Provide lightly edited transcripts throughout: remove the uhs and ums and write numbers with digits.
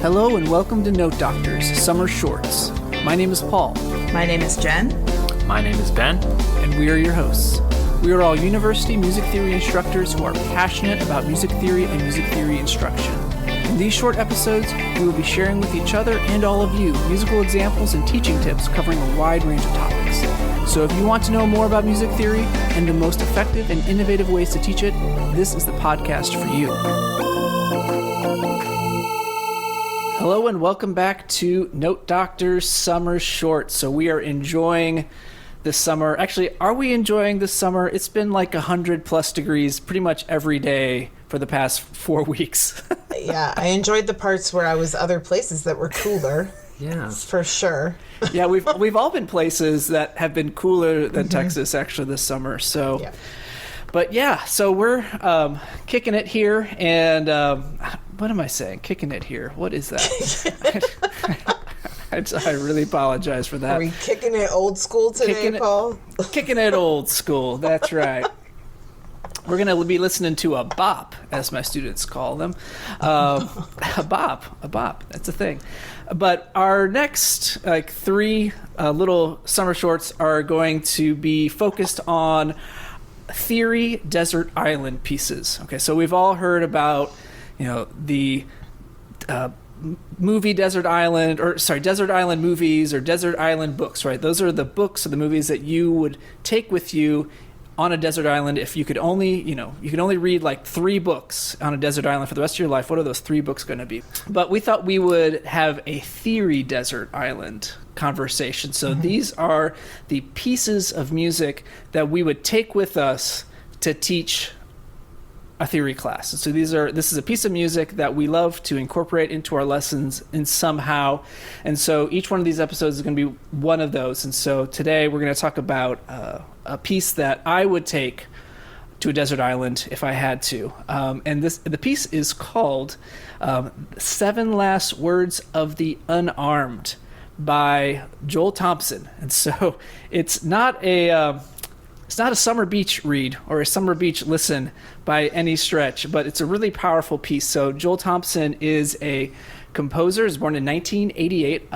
Hello and welcome to Note Doctors Summer Shorts. My name is Paul. My name is Jen. My name is Ben. And we are your hosts. We are all university music theory instructors who are passionate about music theory and music theory instruction. In these short episodes, we will be sharing with each other and all of you musical examples and teaching tips covering a wide range of topics. So if you want to know more about music theory and the most effective and innovative ways to teach it, this is the podcast for you. Hello and welcome back to Note Doctors Summer Shorts. So we are enjoying this summer. Actually, are we enjoying this summer? It's been like 100 plus degrees pretty much every day for the past 4 weeks. Yeah, I enjoyed the parts where I was other places that were cooler. Yeah, for sure. Yeah, we've all been places that have been cooler than Texas actually this summer. So, yeah. But yeah, so we're kicking it here, and what am I saying? Kicking it here. What is that? I really apologize for that. Are we kicking it old school today, Paul? Kicking it old school. That's right. We're going to be listening to a bop, as my students call them. A bop. That's a thing. But our next three little summer shorts are going to be focused on theory desert island pieces. Okay, so we've all heard about, the movie Desert Island movies or Desert Island books, right? Those are the books or the movies that you would take with you on a desert island. If you could only, you could only read like 3 books on a desert island for the rest of your life, what are those 3 books going to be? But we thought we would have a theory desert island conversation. So these are the pieces of music that we would take with us to teach a theory class. And so this is a piece of music that we love to incorporate into our lessons in somehow. And so each one of these episodes is going to be one of those. And so today we're going to talk about a piece that I would take to a desert island if I had to. And the piece is called 7 Last Words of the Unarmed by Joel Thompson. And so it's not a summer beach read or a summer beach listen by any stretch, but it's a really powerful piece. So Joel Thompson is a composer. He was born in 1988,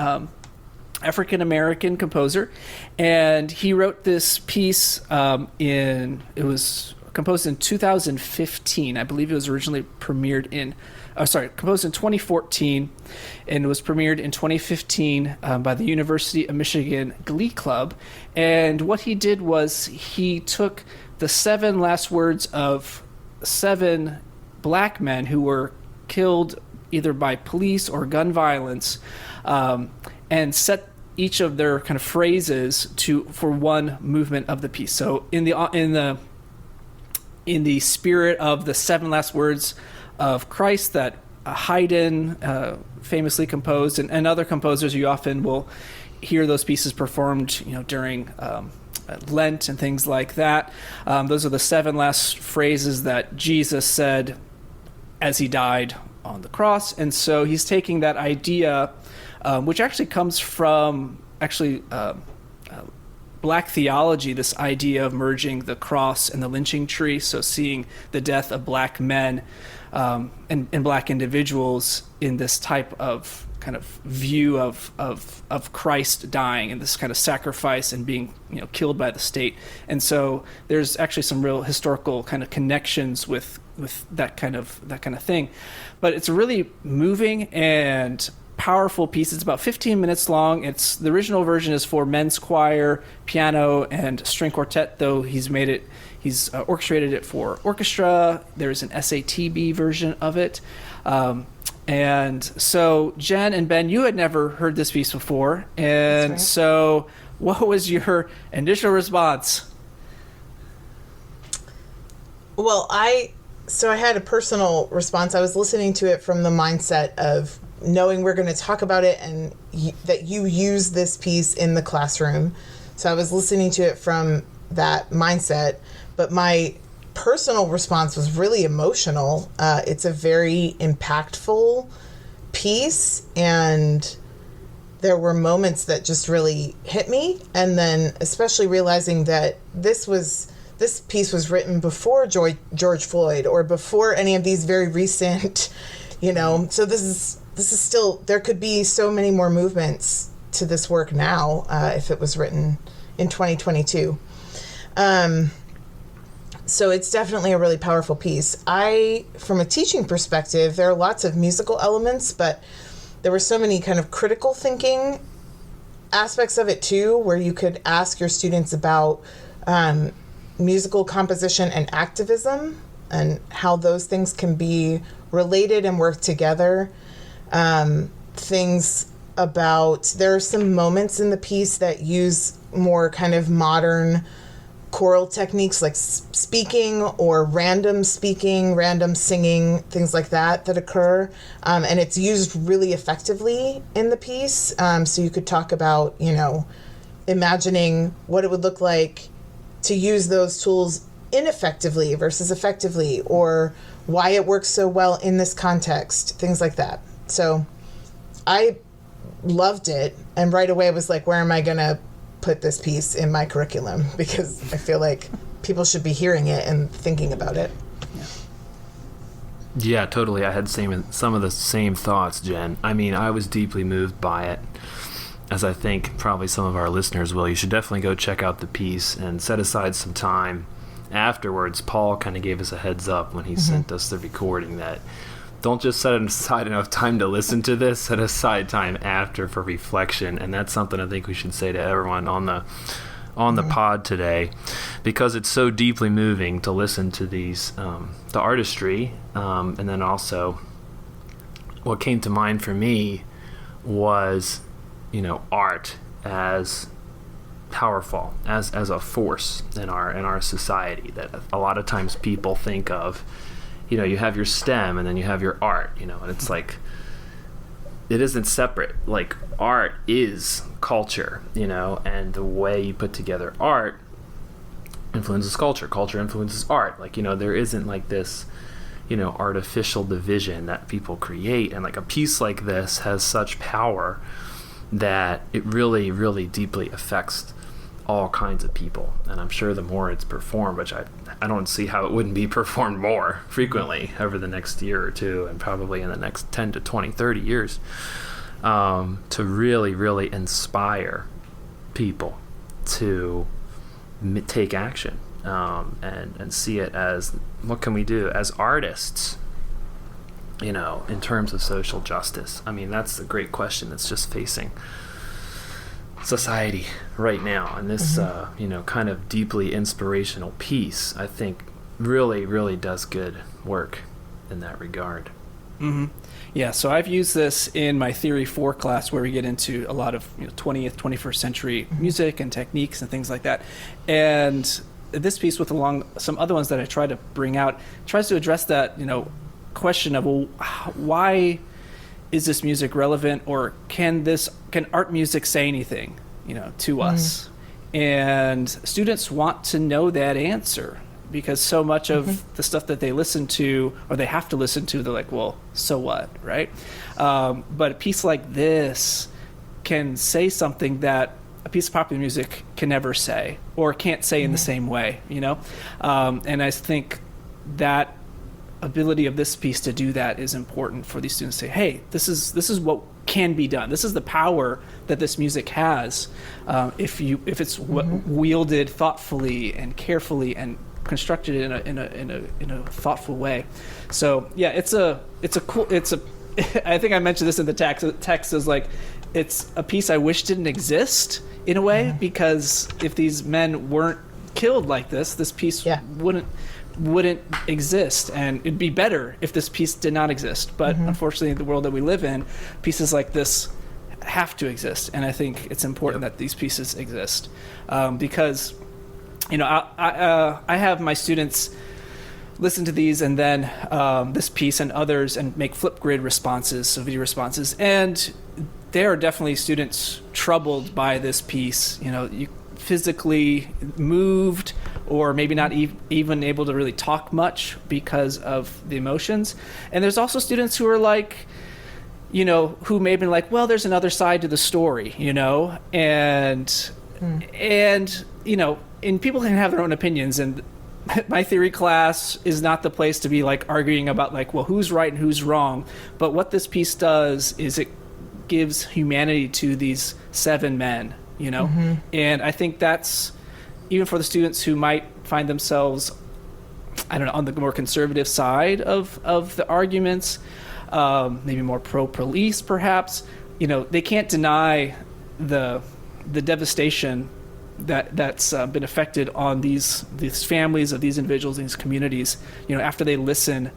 African-American composer, and he wrote this piece it was composed in 2015. I believe it was originally composed in 2014, and it was premiered in 2015 by the University of Michigan Glee Club. And what he did was he took the 7 last words of 7 black men who were killed either by police or gun violence, and set each of their kind of phrases for one movement of the piece. So in the spirit of the 7 last words of Christ that Haydn famously composed, and other composers, you often will hear those pieces performed, during Lent and things like that. Those are the 7 last phrases that Jesus said as he died on the cross. And so he's taking that idea, which actually comes from Black theology, this idea of merging the cross and the lynching tree, so seeing the death of black men and black individuals in this type of kind of view of Christ dying and this kind of sacrifice and being killed by the state. And so there's actually some real historical kind of connections with that kind of thing. But it's a really moving and powerful piece. It's about 15 minutes long. The original version is for men's choir, piano, and string quartet, though he's orchestrated it for orchestra. There's an SATB version of it. And so Jen and Ben, you had never heard this piece before. And So what was your initial response? Well, I had a personal response. I was listening to it from the mindset of knowing we're going to talk about it and that you use this piece in the classroom. So I was listening to it from that mindset, but my personal response was really emotional. It's a very impactful piece, and there were moments that just really hit me. And then especially realizing that this piece was written before George Floyd or before any of these very recent, so this is this is still, there could be so many more movements to this work now if it was written in 2022. So it's definitely a really powerful piece. From a teaching perspective, there are lots of musical elements, but there were so many kind of critical thinking aspects of it too, where you could ask your students about musical composition and activism and how those things can be related and work together. Things about, there are some moments in the piece that use more kind of modern choral techniques like speaking or random speaking, random singing, things like that occur. And it's used really effectively in the piece. So you could talk about, imagining what it would look like to use those tools ineffectively versus effectively, or why it works so well in this context, things like that. So I loved it, and right away was like, where am I going to put this piece in my curriculum? Because I feel like people should be hearing it and thinking about it. Yeah, totally. I had some of the same thoughts, Jen. I mean, I was deeply moved by it, as I think probably some of our listeners will. You should definitely go check out the piece and set aside some time afterwards. Paul kind of gave us a heads up when he sent us the recording that don't just set aside enough time to listen to this, set aside time after for reflection. And that's something I think we should say to everyone on the pod today, because it's so deeply moving to listen to these, the artistry. And then also what came to mind for me was, art as powerful, as a force in our society that a lot of times people think of. You have your STEM and then you have your art, and it's like, it isn't separate. Like, art is culture, and the way you put together art influences culture. Culture influences art. Like, there isn't like this, artificial division that people create. And like a piece like this has such power that it really, really deeply affects all kinds of people. And I'm sure the more it's performed, which I don't see how it wouldn't be performed more frequently over the next year or two, and probably in the next 10 to 20, 30 years, to really, really inspire people to take action, and see it as, what can we do as artists, in terms of social justice? I mean, that's the great question that's just facing society right now. And this kind of deeply inspirational piece, I think, really, really does good work in that regard. Yeah, so I've used this in my Theory 4 class, where we get into a lot of 20th, 21st century music and techniques and things like that. And this piece, with along some other ones that I try to bring out, tries to address that question of, well, why is this music relevant, or can art music say anything, to us? And students want to know that answer, because so much of the stuff that they listen to, or they have to listen to, they're like, well, so what, right? But a piece like this can say something that a piece of popular music can never say, or can't say in the same way, and I think that ability of this piece to do that is important for these students to say, hey, this is what can be done. This is the power that this music has, if it's wielded thoughtfully and carefully and constructed in a thoughtful way. So yeah, it's a I think I mentioned this in the text is like, it's a piece I wish didn't exist in a way, because if these men weren't killed like this piece wouldn't exist, and it'd be better if this piece did not exist. But unfortunately, in the world that we live in, pieces like this have to exist, and I think it's important that these pieces exist, because I have my students listen to these, and then this piece and others, and make Flipgrid responses, so video responses, and there are definitely students troubled by this piece, you physically moved, or maybe not even able to really talk much because of the emotions. And there's also students who are like, who may have been like, well, there's another side to the story, and people can have their own opinions, and my theory class is not the place to be like arguing about like, well, who's right and who's wrong. But what this piece does is it gives humanity to these 7 men, you know? And I think that's, even for the students who might find themselves, I don't know, on the more conservative side of the arguments, maybe more pro-police perhaps, you know, they can't deny the devastation that's been affected on these families of these individuals, these communities, you know, after they listen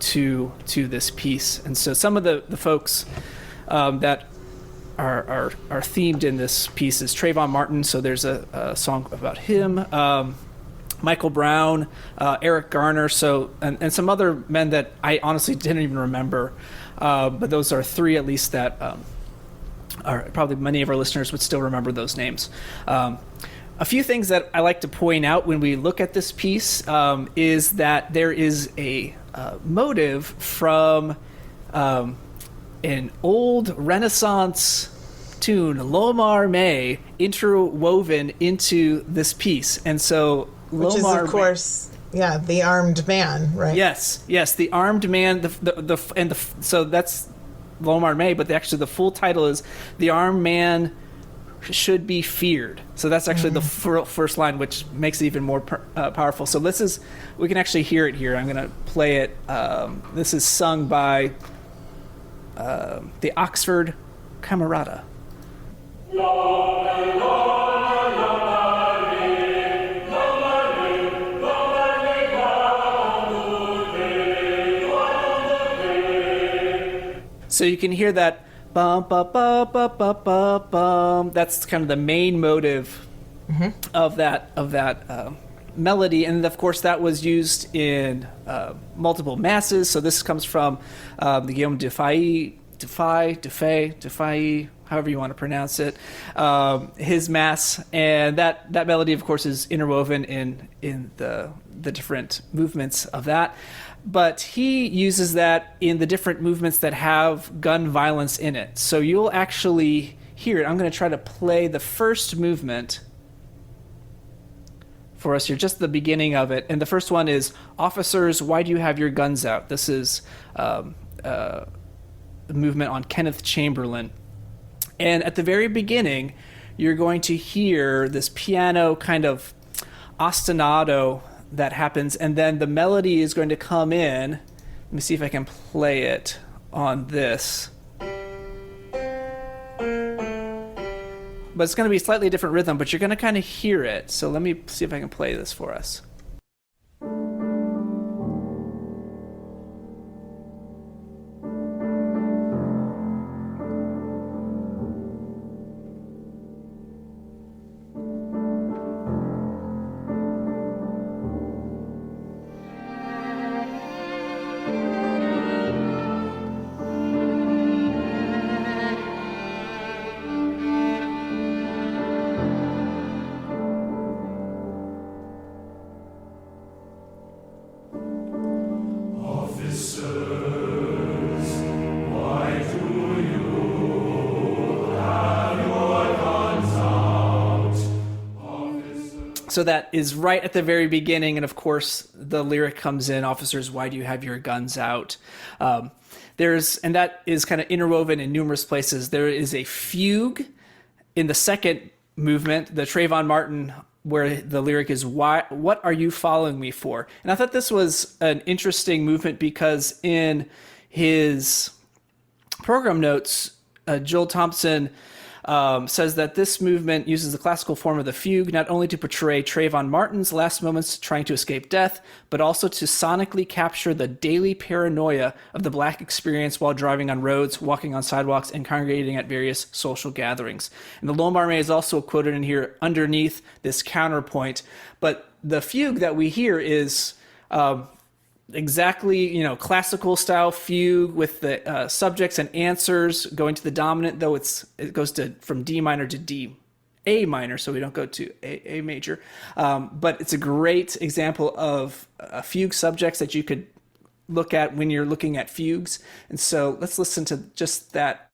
to this piece. And so some of the folks that are themed in this piece is Trayvon Martin. So there's a song about him. Michael Brown, Eric Garner, so and some other men that I honestly didn't even remember, but those are 3 at least that are probably many of our listeners would still remember those names. A few things that I like to point out when we look at this piece is that there is a motive from an old Renaissance tune, Lomar May, interwoven into this piece. And so which is, of course, the armed man, right? Yes, the armed man. So that's Lomar May, but the full title is "The Armed Man Should Be Feared." So that's actually the first line, which makes it even more powerful. So we can actually hear it here. I'm going to play it. This is sung by the Oxford Camerata. So you can hear that bum, ba, ba, ba, ba, ba, bum. That's kind of the main motive of that melody, and of course that was used in multiple masses. So this comes from the Guillaume Dufay, however you want to pronounce it, his mass, and that melody, of course, is interwoven in the different movements of that. But he uses that in the different movements that have gun violence in it. So you'll actually hear it. I'm going to try to play the first movement for us here, just the beginning of it. And the first one is, "Officers, why do you have your guns out?" This is the movement on Kenneth Chamberlain. And at the very beginning, you're going to hear this piano kind of ostinato that happens, and then the melody is going to come in. Let me see if I can play it on this. But it's going to be a slightly different rhythm, but you're going to kind of hear it. So let me see if I can play this for us. So that is right at the very beginning, and of course the lyric comes in, "Officers, why do you have your guns out?" And that is kind of interwoven in numerous places. There is a fugue in the second movement, the Trayvon Martin, where the lyric is, "What are you following me for?" And I thought this was an interesting movement because in his program notes, Joel Thompson says that this movement uses the classical form of the fugue not only to portray Trayvon Martin's last moments trying to escape death, but also to sonically capture the daily paranoia of the Black experience while driving on roads, walking on sidewalks, and congregating at various social gatherings. And the Lomar May is also quoted in here underneath this counterpoint. But the fugue that we hear is exactly, classical style fugue with the subjects and answers going to the dominant, though it goes from D minor to A minor, so we don't go to A major. But it's a great example of fugue subjects that you could look at when you're looking at fugues. And so let's listen to just that.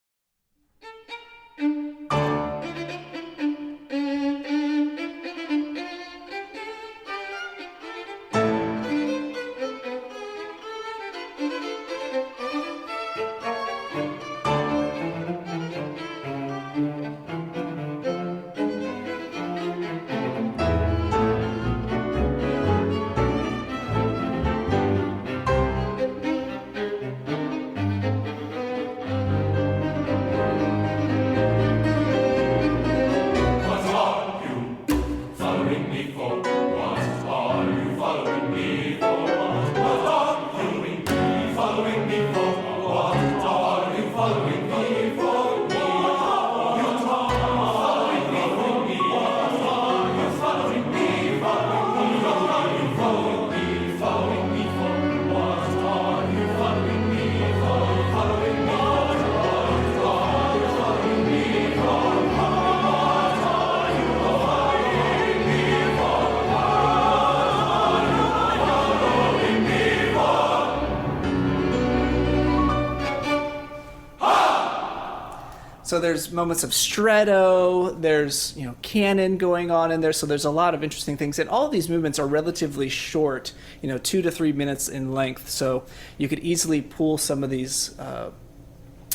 So there's moments of stretto, there's canon going on in there, so there's a lot of interesting things. And all of these movements are relatively short, 2 to 3 minutes in length, so you could easily pull some of these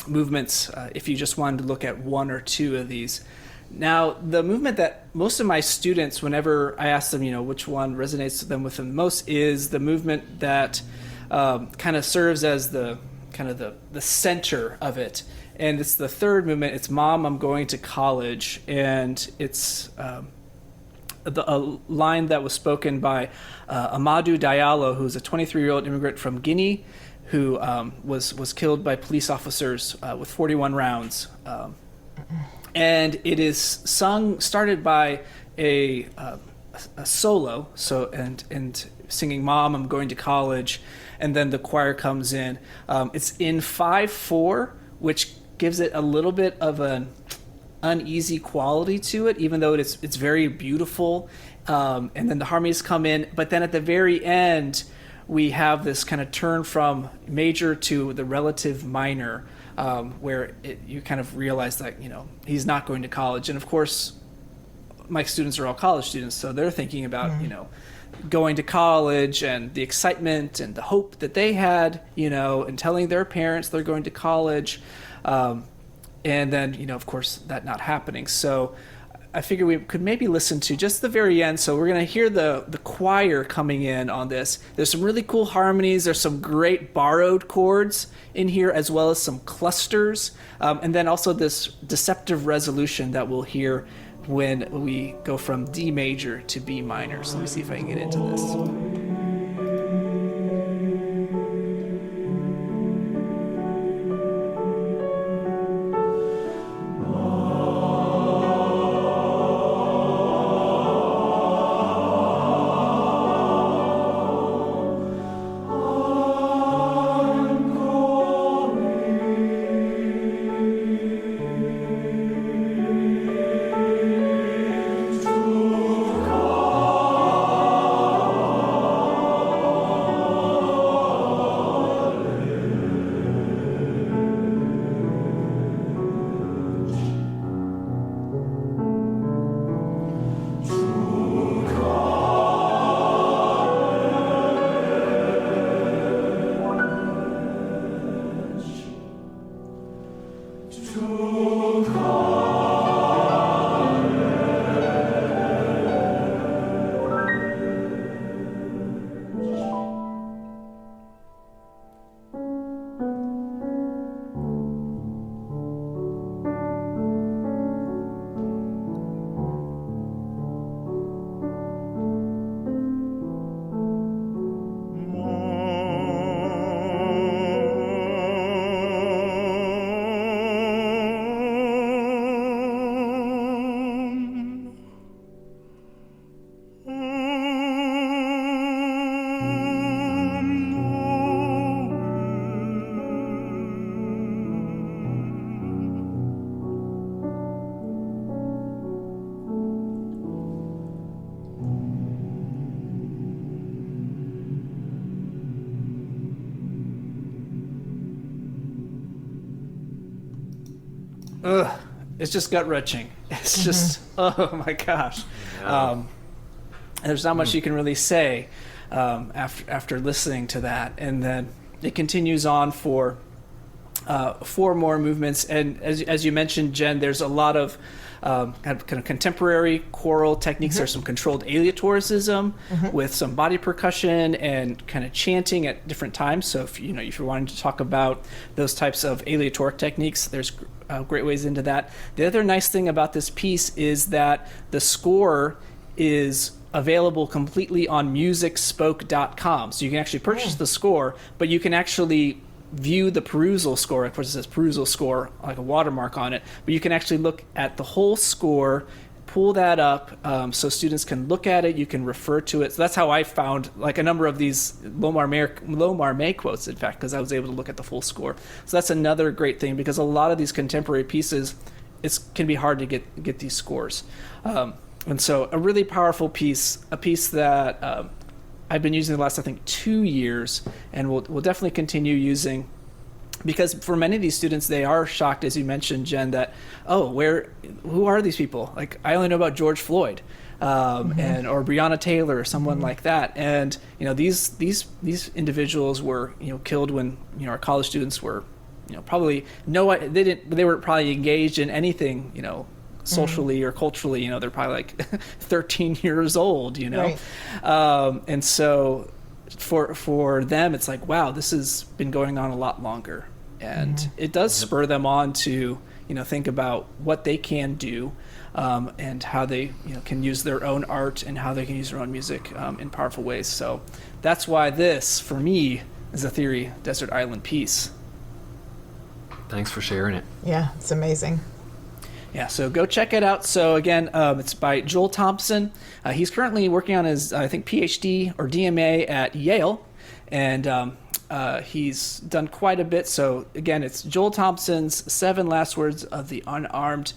movements if you just wanted to look at one or two of these. Now, the movement that most of my students, whenever I ask them, which one resonates with them the most, is the movement that kind of serves as the center of it. And it's the third movement. It's Mom, I'm Going to College. And it's a line that was spoken by Amadou Diallo, who's a 23-year-old immigrant from Guinea who was killed by police officers with 41 rounds. And it is started by a solo, and singing Mom, I'm Going to College, and then the choir comes in. It's in 5/4, which gives it a little bit of an uneasy quality to it, even though it's very beautiful. And then the harmonies come in, but then at the very end, we have this kind of turn from major to the relative minor, where you kind of realize that, he's not going to college. And of course, my students are all college students, so they're thinking about, going to college and the excitement and the hope that they had, and telling their parents they're going to college. And then, of course, that not happening. So I figure we could maybe listen to just the very end. So we're going to hear the choir coming in on this. There's some really cool harmonies. There's some great borrowed chords in here, as well as some clusters. And then also this deceptive resolution that we'll hear when we go from D major to B minor. So let me see if I can get into this. Ugh, it's just gut-wrenching. It's just, oh my gosh. There's not much you can really say after listening to that. And then it continues on for 4 more movements. And as you mentioned, Jen, there's a lot of kind of contemporary choral techniques. There's some controlled aleatorism with some body percussion and kind of chanting at different times. So if you're wanting to talk about those types of aleatoric techniques, there's great ways into that. The other nice thing about this piece is that the score is available completely on musicspoke.com. So you can actually purchase the score, but you can actually view the perusal score. Of course, it says perusal score, like a watermark on it, but you can actually look at the whole score, pull that up, so students can look at it, you can refer to it. So that's how I found like a number of these Lomar May quotes, in fact, because I was able to look at the full score. So that's another great thing, because a lot of these contemporary pieces, it can be hard to get these scores. And so a really powerful piece, a piece that I've been using the last, I think, 2 years, and we'll definitely continue using, because for many of these students, they are shocked, as you mentioned, Jen, that, who are these people? Like, I only know about George Floyd, and or Breonna Taylor, or someone like that. And these individuals were killed when our college students were probably they weren't probably engaged in anything socially or culturally. They're probably like 13 years old. Right. And so for them, it's like, wow, this has been going on a lot longer, and it does spur them on to think about what they can do, and how they can use their own art and how they can use their own music in powerful ways. So that's why this, for me, is a Theory Desert Island piece. Thanks for sharing it. Yeah, it's amazing. Yeah, so go check it out. So again, it's by Joel Thompson. He's currently working on his, I think, PhD or DMA at Yale, and he's done quite a bit. So again, it's Joel Thompson's 7 Last Words of the Unarmed.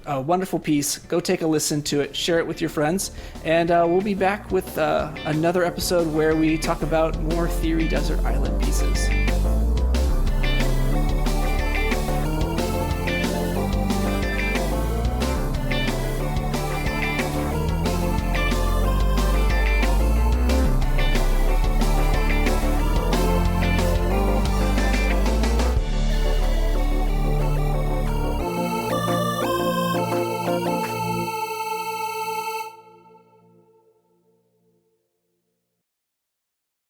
A wonderful piece. Go take a listen to it. Share it with your friends. And we'll be back with another episode where we talk about more Theory Desert Island pieces.